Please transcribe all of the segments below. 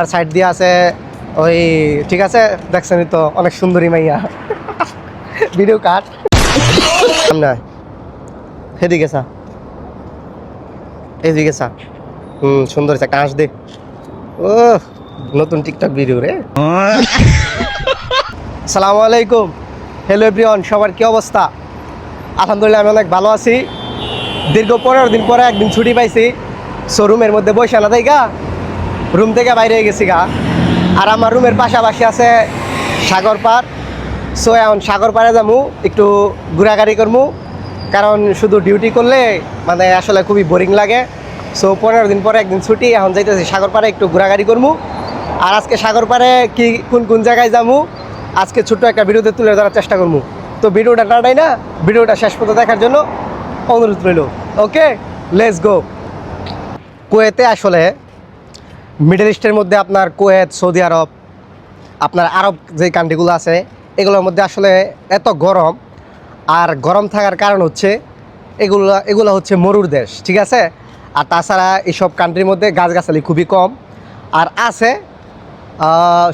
আর side দিয়ে আছে ওই ঠিক আছে দেখছেনই তো অনেক সুন্দরী মাইয়া ভিডিও কাট না এদিকে সা এদিকে সা সুন্দর একটা কাঁচ দে ও নতুন টিকটক ভিডিও রে আসসালামু আলাইকুম হ্যালো এভরিওয়ান সবার কি অবস্থা আলহামদুলিল্লাহ আমি অনেক ভালো আছি দীর্ঘ 15 দিন পরে একদিন ছুটি পাইছি শোরুমের মধ্যে বসে না তাই গা রুম থেকে বাইরে গেছি গা আর আমার রুমের পাশাপাশি আছে সাগর পার সো এখন সাগর পাড়ে যাবো একটু ঘোরাঘুরি করবো কারণ শুধু ডিউটি করলে মানে আসলে খুবই বোরিং লাগে সো 15 দিন পরে একদিন ছুটি এখন যাইতেছি সাগর পাড়ে একটু ঘোরাঘুরি করবো আর আজকে সাগর পাড়ে কি কোন জায়গায় যাবো আজকে ছোট্ট একটা ভিডিওতে তুলে ধরার চেষ্টা করবো তো ভিডিওটা টাটাই না ভিডিওটা শেষ পর্যন্ত দেখার জন্য অনুরোধ রইল ওকে লেটস গো কুয়েতে আসলে মিডল ইস্টের মধ্যে আপনার কুয়েত সৌদি আরব আপনার আরব যে কান্ট্রিগুলো আছে এগুলোর মধ্যে আসলে এত গরম আর গরম থাকার কারণ হচ্ছে এগুলো হচ্ছে মরুর দেশ ঠিক আছে আর তাছাড়া এইসব কান্ট্রির মধ্যে গাছগাছালি খুবই কম আর আছে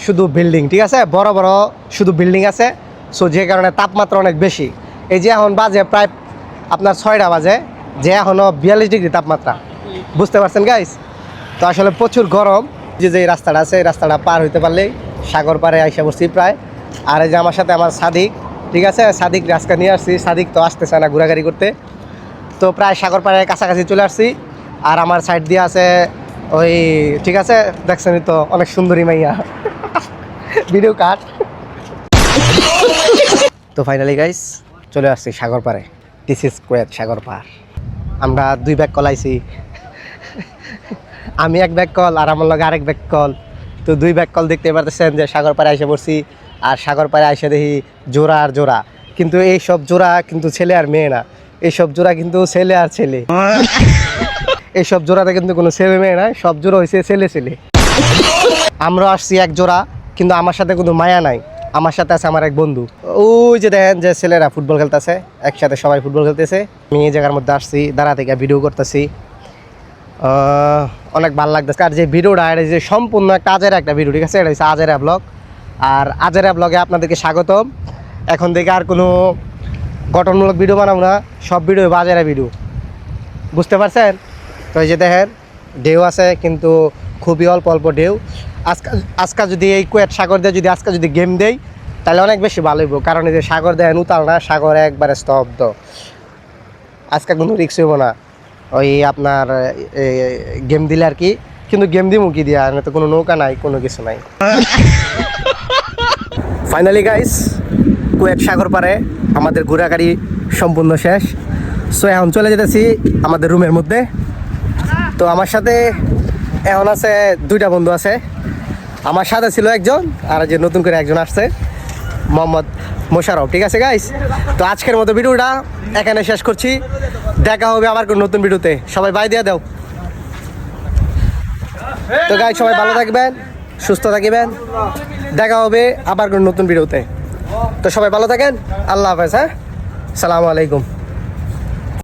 শুধু বিল্ডিং ঠিক আছে বড় বড় শুধু বিল্ডিং আছে সো যে কারণে তাপমাত্রা অনেক বেশি এই যে এখন বাজে প্রায় আপনার 6টা বাজে যে এখনও 42 ডিগ্রি তাপমাত্রা বুঝতে পারছেন গাইস তো আসলে প্রচুর গরম যে রাস্তাটা আছে এই রাস্তাটা পার হইতে পারলেই সাগর পাড়ে আইসা বসছি প্রায় আর এই যে আমার সাথে আমার সাদিক ঠিক আছে সাদিক আজকে নিয়ে আসছি সাদিক তো আসতেছে না ঘোরাঘুরি করতে তো প্রায় সাগর পাড়ের কাছাকাছি চলে আসছি আর আমার সাইড দিয়ে আছে ওই ঠিক আছে দেখছেনই তো অনেক সুন্দরী মাইয়া ভিডিও কাট তো ফাইনালি গাইস চলে আসছি সাগর পাড়ে দিস ইজ কুয়েত সাগর পাড় আমরা 2 ব্যাগ কল আইছি আমি 1 ব্যাগ কল আর আমার লগে আরেক ব্যাগ কল তো 2 ব্যাগ কল দেখতে পারতেছেন যে সাগর পাড়ে এসে পড়ছি আর সাগর পাড়ে এসে দেখি জোড়া আর জোড়া কিন্তু এই সব জোড়া কিন্তু ছেলে আর মেয়ে না এইসব জোড়া কিন্তু ছেলে আর ছেলে এইসব জোড়াতে কিন্তু কোনো ছেলে মেয়ে নাই সব জোড়া হয়েছে ছেলে ছেলে আমরা আসছি এক জোড়া কিন্তু আমার সাথে কোনো মায়া নাই আমার সাথে আছে আমার এক বন্ধু ওই যে দেখেন যে ছেলেরা ফুটবল খেলতেছে একসাথে সবাই ফুটবল খেলতেছে আমি এই জায়গার মধ্যে আসছি দাঁড়া থেকে ভিডিও করতেছি অনেক ভালো লাগতেছে আর যে ভিডিওটা এটা যে সম্পূর্ণ একটা আজেরা একটা ভিডিও ঠিক আছে এটা হচ্ছে আজেরা ব্লগ আর আজেরা ব্লগে আপনাদেরকে স্বাগতম এখন থেকে আর কোনো গঠনমূলক ভিডিও বানাবো না সব ভিডিও আজেরা ভিডিও বুঝতে পারছেন তো এই যে দেখেন ঢেউ আছে কিন্তু খুবই অল্প অল্প ঢেউ আজকে যদি এই কুয়েত সাগর দিয়ে যদি আজকে যদি গেম দেই তাহলে অনেক বেশি ভালো হইব কারণ এই যে সাগর দেন উতাল না সাগর একবারে স্তব্ধ আজকে কোনো রিক্স হইব না ওই আপনার গেম দিলে আর কি কিন্তু গেম দিমু কি দিয়া তো কোনো নৌকা নাই কোনো কিছু নাই ফাইনালি গাইস কুয়েত সাগর পারে আমাদের ঘোরাঘুরি সম্পূর্ণ শেষ সো এখন চলে যেতেছি আমাদের রুমের মধ্যে তো আমার সাথে এখন আছে 2টা বন্ধু আছে আমার সাথে ছিল একজন আর যে নতুন করে একজন আসছে মোহাম্মদ মোশারফ ঠিক আছে গাইস তো আজকের মতো ভিডিওটা এখানে শেষ করছি দেখা হবে আবার কোনো নতুন ভিডিওতে সবাই বাই দিয়ে দাও তো গাইস সবাই ভালো থাকবেন সুস্থ থাকবেন দেখা হবে আবার কোনো নতুন ভিডিওতে তো সবাই ভালো থাকেন আল্লাহ হাফেজ হ্যাঁ আসসালামু আলাইকুম